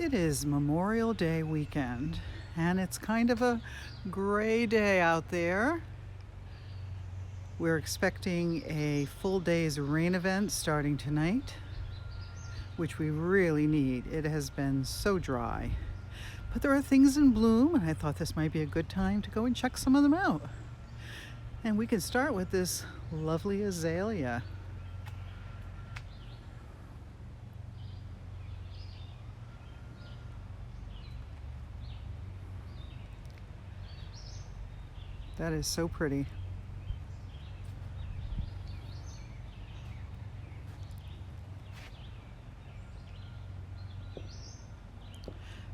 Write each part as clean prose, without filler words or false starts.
It is Memorial Day weekend, and it's kind of a gray day out there. We're expecting a full day's rain event starting tonight, which we really need. It has been so dry. But there are things in bloom, and I thought this might be a good time to go and check some of them out. And we can start with this lovely azalea. That is so pretty.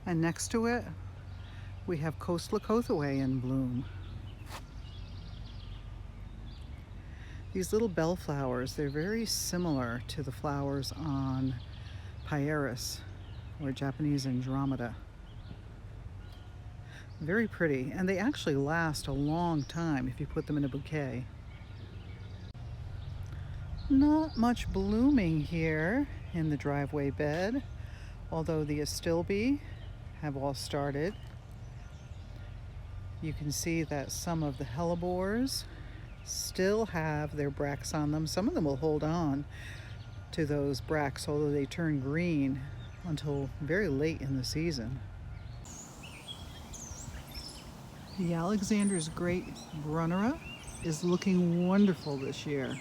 And next to it, we have Coast Lakothaway in bloom. These little bellflowers, they're very similar to the flowers on Pieris, or Japanese Andromeda. Very pretty, and they actually last a long time if you put them in a bouquet. Not much blooming here in the driveway bed, although the astilbe have all started. You can see that some of the hellebores still have their bracts on them. Some of them will hold on to those bracts, although they turn green until very late in the season. The Alexander's Great Brunnera is looking wonderful this year.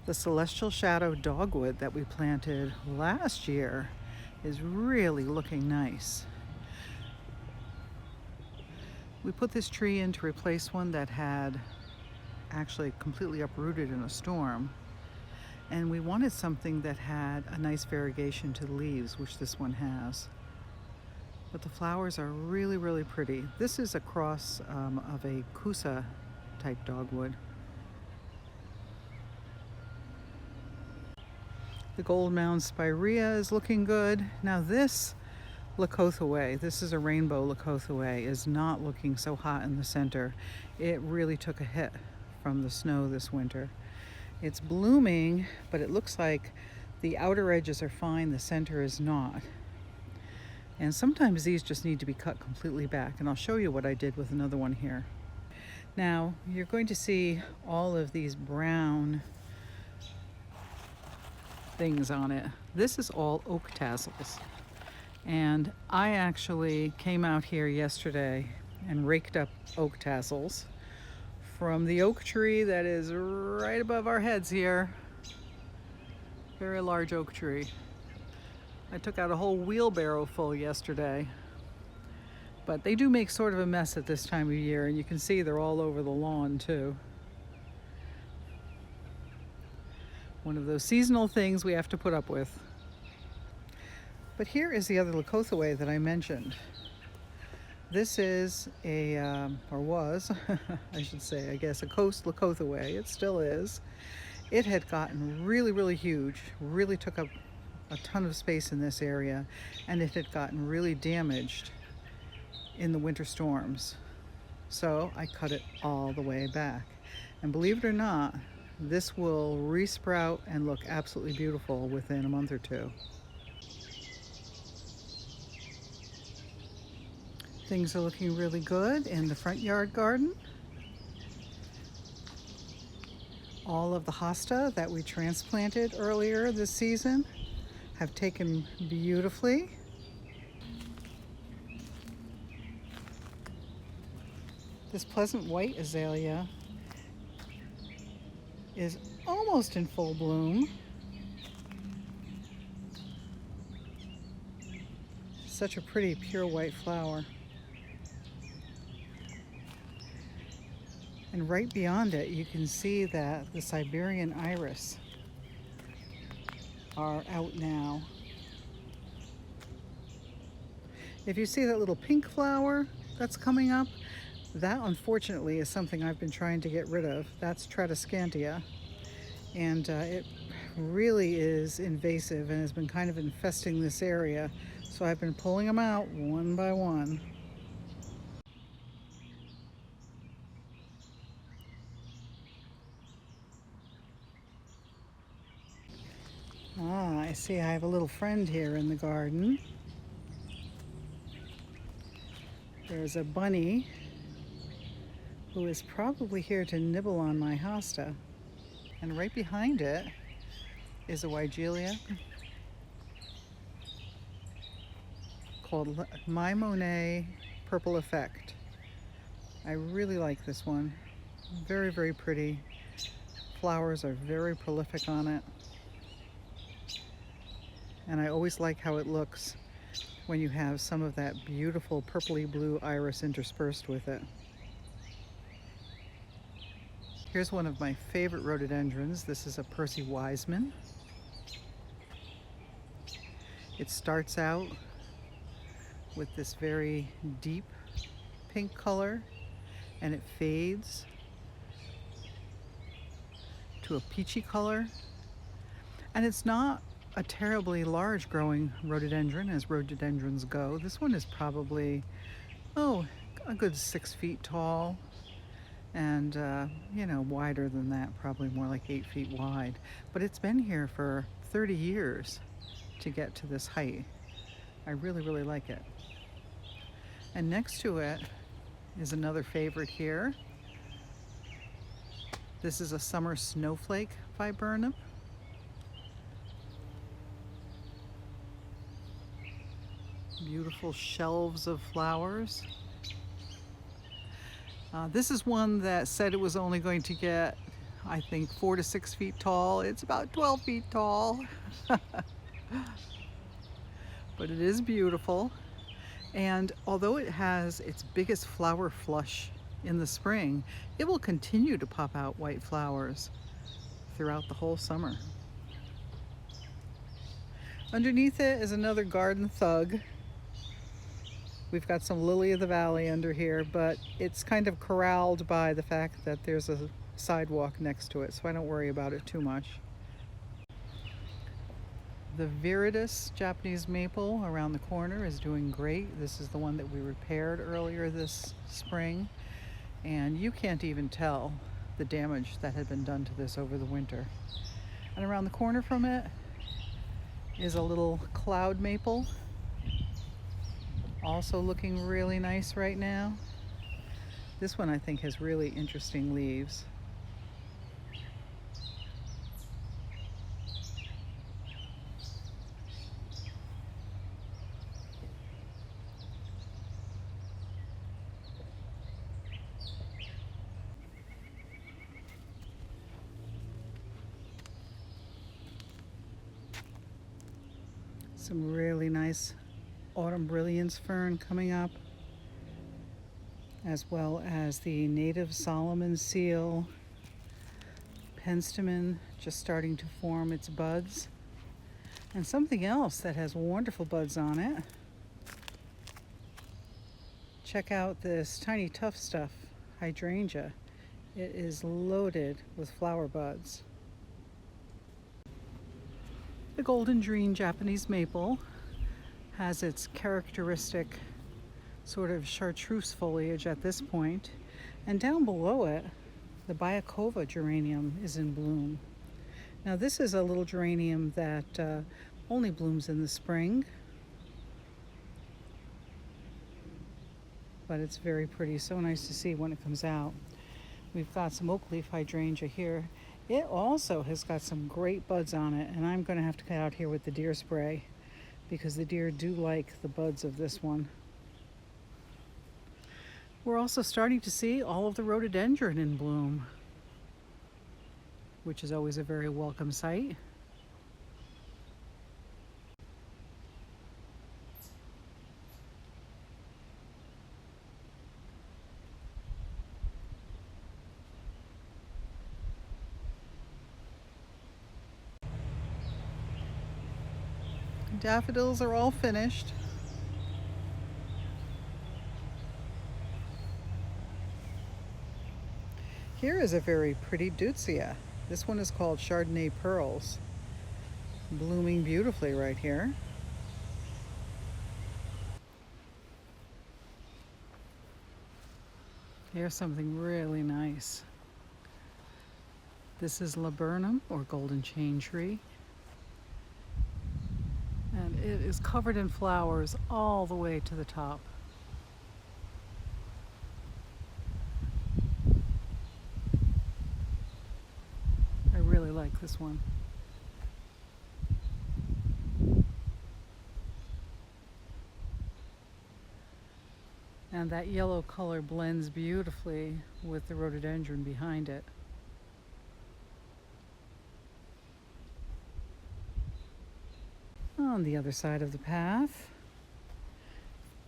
The Celestial Shadow dogwood that we planted last year is really looking nice. We put this tree in to replace one that had actually completely uprooted in a storm, and we wanted something that had a nice variegation to the leaves, which this one has. But the flowers are really, really pretty. This is a cross of a Kusa type dogwood. The Gold Mound Spirea is looking good. Now this Lakothaway, this is a rainbow Lakothaway, is not looking so hot in the center. It really took a hit from the snow this winter. It's blooming, but it looks like the outer edges are fine, the center is not. And sometimes these just need to be cut completely back, and I'll show you what I did with another one here. Now, you're going to see all of these brown things on it. This is all oak tassels, and I actually came out here yesterday and raked up oak tassels from the oak tree that is right above our heads here. Very large oak tree. I took out a whole wheelbarrow full yesterday, but they do make sort of a mess at this time of year, and you can see they're all over the lawn too. One of those seasonal things we have to put up with. But here is the other Lakothaway that I mentioned. This is a, or was, I should say, I guess, a Coast Lakothaway. It still is. It had gotten really, really huge, really took up a ton of space in this area, and it had gotten really damaged in the winter storms. So I cut it all the way back. And believe it or not, this will resprout and look absolutely beautiful within a month or two. Things are looking really good in the front yard garden. All of the hosta that we transplanted earlier this season have taken beautifully. This pleasant white azalea is almost in full bloom. Such a pretty pure white flower. And right beyond it, you can see that the Siberian iris are out now. If you see that little pink flower that's coming up, That, unfortunately, is something I've been trying to get rid of. That's Tradescantia, and it really is invasive and has been kind of infesting this area. So I've been pulling them out one by one. Ah, I see I have a little friend here in the garden. There's a bunny who is probably here to nibble on my hosta. And right behind it is a Weigelia called My Monet Purple Effect. I really like this one. Very, very pretty. Flowers are very prolific on it. And I always like how it looks when you have some of that beautiful purpley blue iris interspersed with it. Here's one of my favorite rhododendrons. This is a Percy Wiseman. It starts out with this very deep pink color, and it fades to a peachy color. And it's not a terribly large growing rhododendron as rhododendrons go. This one is probably, a good 6 feet tall, and wider than that, probably more like 8 feet wide. But it's been here for 30 years to get to this height. I really, really like it. And next to it is another favorite here. This is a summer snowflake viburnum. Beautiful shelves of flowers. This is one that said it was only going to get, I think, 4 to 6 feet tall. It's about 12 feet tall. But it is beautiful. And although it has its biggest flower flush in the spring, it will continue to pop out white flowers throughout the whole summer. Underneath it is another garden thug. We've got some lily of the valley under here, but it's kind of corralled by the fact that there's a sidewalk next to it, so I don't worry about it too much. The Viridis Japanese maple around the corner is doing great. This is the one that we repaired earlier this spring, and you can't even tell the damage that had been done to this over the winter. And around the corner from it is a little cloud maple, also looking really nice right now. This one I think has really interesting leaves. Some really nice autumn brilliance fern coming up, as well as the native Solomon seal, penstemon just starting to form its buds, and something else that has wonderful buds on it. Check out this tiny tough stuff, hydrangea. It is loaded with flower buds. The golden dream Japanese maple has its characteristic sort of chartreuse foliage at this point, and down below it, the Bayakova geranium is in bloom. Now this is a little geranium that only blooms in the spring, but it's very pretty. So nice to see when it comes out. We've got some oak leaf hydrangea here. It also has got some great buds on it, and I'm going to have to get out here with the deer spray because the deer do like the buds of this one. We're also starting to see all of the rhododendron in bloom, which is always a very welcome sight. Daffodils are all finished. Here is a very pretty Deutzia. This one is called Chardonnay Pearls. Blooming beautifully right here. Here's something really nice. This is laburnum or golden chain tree. And it is covered in flowers all the way to the top. I really like this one. And that yellow color blends beautifully with the rhododendron behind it. On the other side of the path,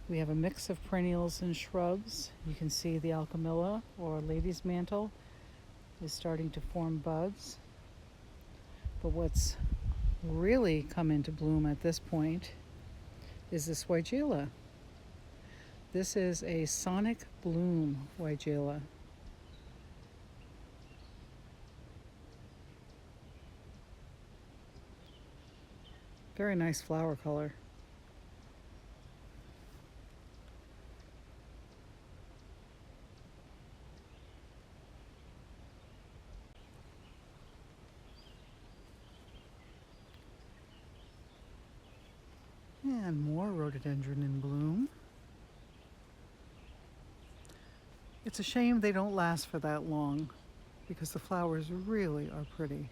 we have a mix of perennials and shrubs. You can see the alchemilla or lady's mantle is starting to form buds. But what's really come into bloom at this point is this weigela. This is a sonic bloom weigela. Very nice flower color. And more rhododendron in bloom. It's a shame they don't last for that long because the flowers really are pretty.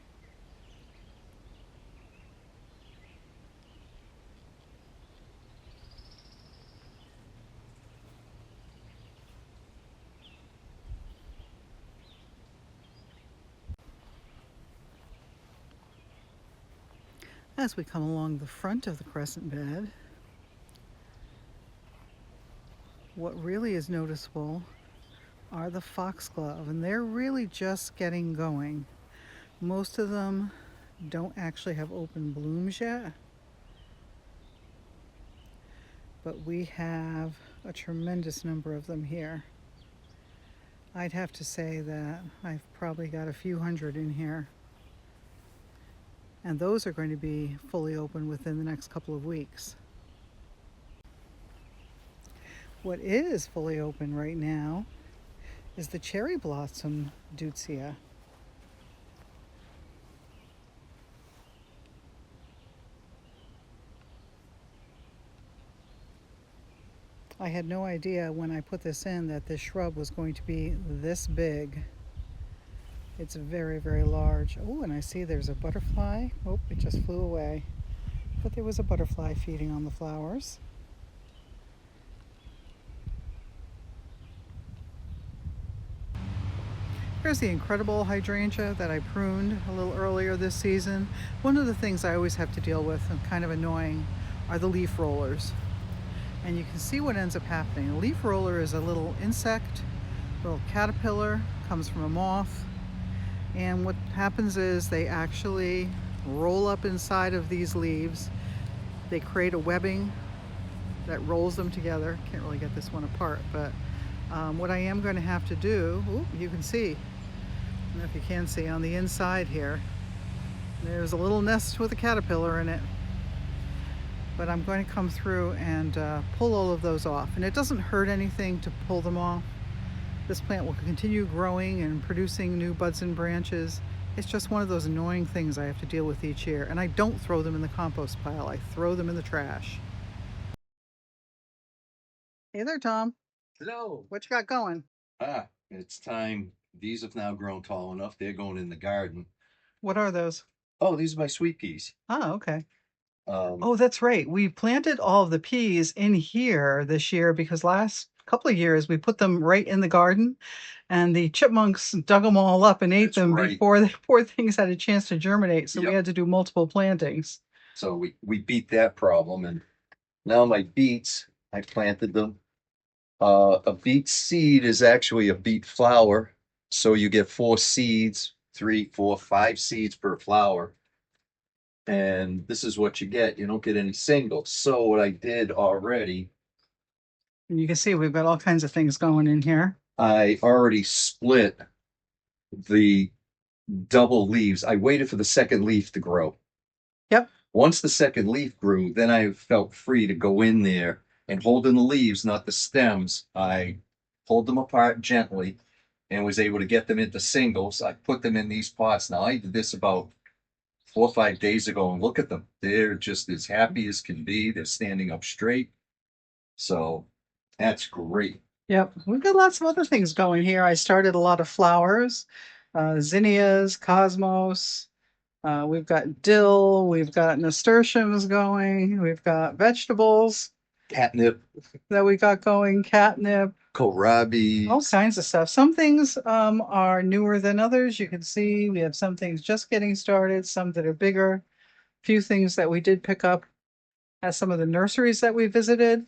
As we come along the front of the crescent bed, what really is noticeable are the foxglove, and they're really just getting going. Most of them don't actually have open blooms yet, but we have a tremendous number of them here. I'd have to say that I've probably got a few hundred in here. And those are going to be fully open within the next couple of weeks. What is fully open right now is the cherry blossom Deutzia. I had no idea when I put this in that this shrub was going to be this big. It's very, very large. Oh, and I see there's a butterfly. Oh, it just flew away. But there was a butterfly feeding on the flowers. Here's the incredible hydrangea that I pruned a little earlier this season. One of the things I always have to deal with, and kind of annoying, are the leaf rollers. And you can see what ends up happening. A leaf roller is a little insect, a little caterpillar, comes from a moth. And what happens is they actually roll up inside of these leaves. They create a webbing that rolls them together. Can't really get this one apart, but what I am going to have to do, you can see, I don't know if you can see on the inside here, there's a little nest with a caterpillar in it. But I'm going to come through and pull all of those off. And it doesn't hurt anything to pull them off. This plant will continue growing and producing new buds and branches. It's just one of those annoying things I have to deal with each year. And I don't throw them in the compost pile. I throw them in the trash. Hey there, Tom. Hello. What you got going? It's time. These have now grown tall enough. They're going in the garden. What are those? Oh, these are my sweet peas. Oh, okay. Um, Oh, that's right. We planted all of the peas in here this year because last couple of years we put them right in the garden and the chipmunks dug them all up and ate That's them right. before the poor things had a chance to germinate. So we Yep. had to do multiple plantings. so we beat that problem, and now my beets, I planted them. A beet seed is actually a beet flower, so you get 4 seeds, 3, 4, 5 seeds per flower. And this is what you get. You don't get any singles. So what I did already, And you can see we've got all kinds of things going in here. I already split the double leaves. I waited for the second leaf to grow. Yep. Once the second leaf grew, then I felt free to go in there and holding the leaves, not the stems. I pulled them apart gently and was able to get them into singles. I put them in these pots. Now I did this about 4 or 5 days ago, and look at them. They're just as happy as can be. They're standing up straight. So that's great. Yep. We've got lots of other things going here. I started a lot of flowers, zinnias, cosmos. We've got dill. We've got nasturtiums going. We've got vegetables Catnip, that we got going, catnip, kohlrabi. all kinds of stuff. Some things are newer than others. You can see we have some things just getting started, some that are bigger, a few things that we did pick up at some of the nurseries that we visited.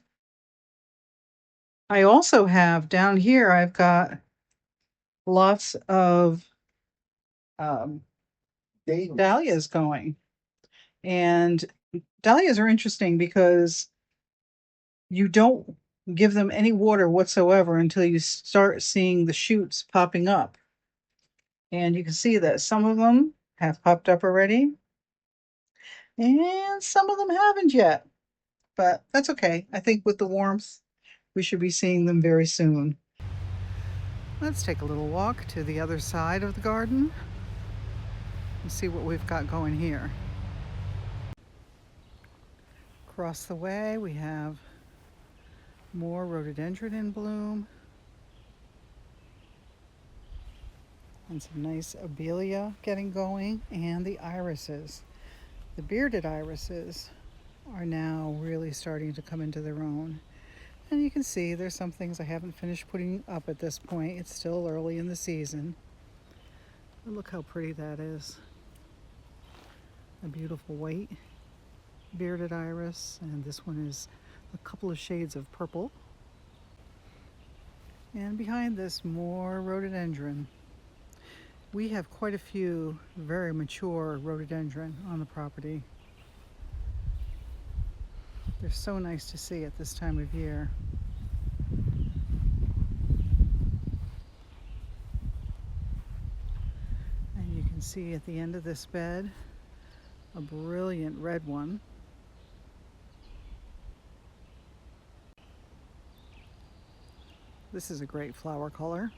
I also have down here, I've got lots of um, dahlias going. And dahlias are interesting because you don't give them any water whatsoever until you start seeing the shoots popping up. And you can see that some of them have popped up already, and some of them haven't yet. But that's okay. I think with the warmth, we should be seeing them very soon. Let's take a little walk to the other side of the garden and see what we've got going here. Across the way, we have more rhododendron in bloom and some nice abelia getting going, and the irises. The bearded irises are now really starting to come into their own. And you can see there's some things I haven't finished putting up at this point. It's still early in the season. But look how pretty that is. A beautiful white bearded iris, and this one is a couple of shades of purple. And behind this, more rhododendron. We have quite a few very mature rhododendron on the property. They're so nice to see at this time of year. And you can see at the end of this bed a brilliant red one. This is a great flower color.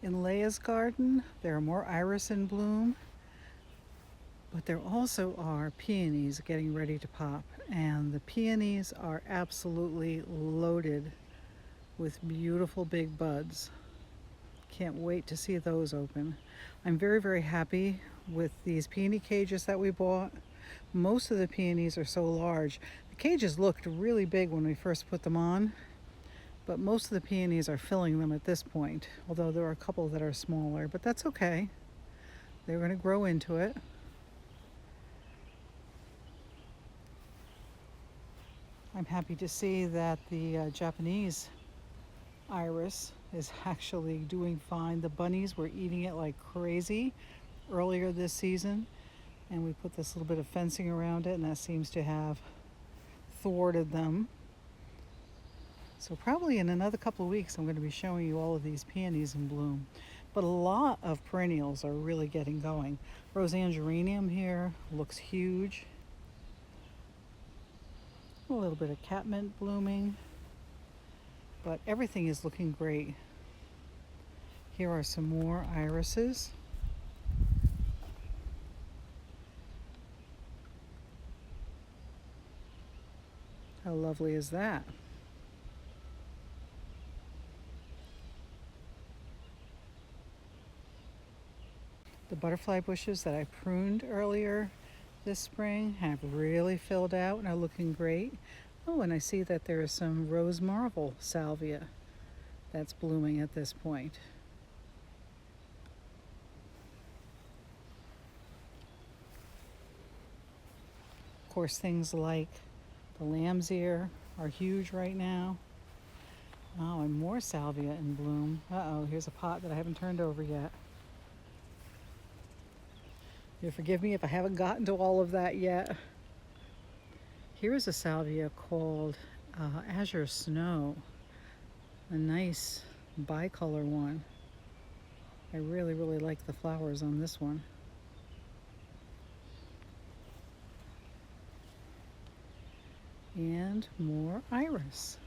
In Leia's garden, there are more iris in bloom, but there also are peonies getting ready to pop, and the peonies are absolutely loaded with beautiful big buds. Can't wait to see those open. I'm very, very happy with these peony cages that we bought. Most of the peonies are so large. The cages looked really big when we first put them on, but most of the peonies are filling them at this point, although there are a couple that are smaller, but that's okay. They're going to grow into it. I'm happy to see that the Japanese iris is actually doing fine. The bunnies were eating it like crazy earlier this season, and we put this little bit of fencing around it, and that seems to have thwarted them. So probably in another couple of weeks I'm going to be showing you all of these peonies in bloom. But a lot of perennials are really getting going. Roseanne geranium here looks huge. A little bit of catmint blooming, but everything is looking great. Here are some more irises. How lovely is that? The butterfly bushes that I pruned earlier this spring have really filled out and are looking great. Oh, and I see that there is some rose marvel salvia that's blooming at this point. Of course, things like the lamb's ear are huge right now. Oh, and more salvia in bloom. Uh-oh, here's a pot that I haven't turned over yet. You'll forgive me if I haven't gotten to all of that yet. Here is a salvia called Azure Snow, a nice bicolor one. I really, really like the flowers on this one. And more iris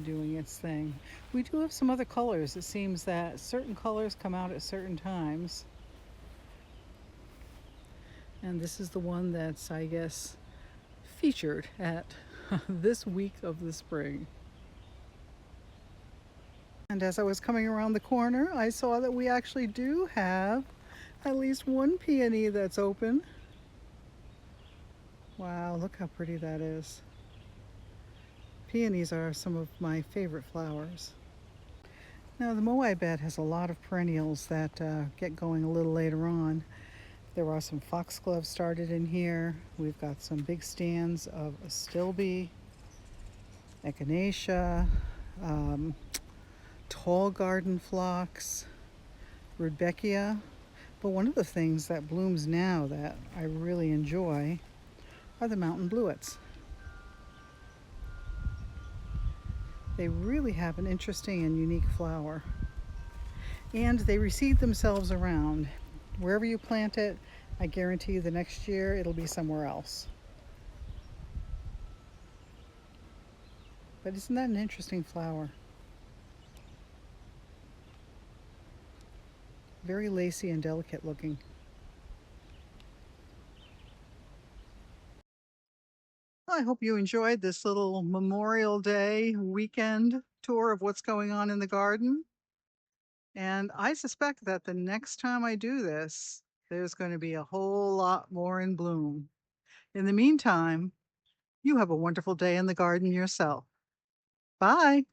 doing its thing. We do have some other colors. It seems that certain colors come out at certain times. And this is the one that's, I guess, featured at this week of the spring. And as I was coming around the corner, I saw that we actually do have at least one peony that's open. Wow, look how pretty that is. Peonies are some of my favorite flowers. Now the Moai bed has a lot of perennials that get going a little later on. There are some foxgloves started in here. We've got some big stands of astilbe, echinacea, tall garden phlox, rudbeckia. But one of the things that blooms now that I really enjoy are the mountain bluets. They really have an interesting and unique flower. And they reseed themselves around. Wherever you plant it, I guarantee you the next year it'll be somewhere else. But isn't that an interesting flower? Very lacy and delicate looking. I hope you enjoyed this little Memorial Day weekend tour of what's going on in the garden. And I suspect that the next time I do this, there's going to be a whole lot more in bloom. In the meantime, you have a wonderful day in the garden yourself. Bye.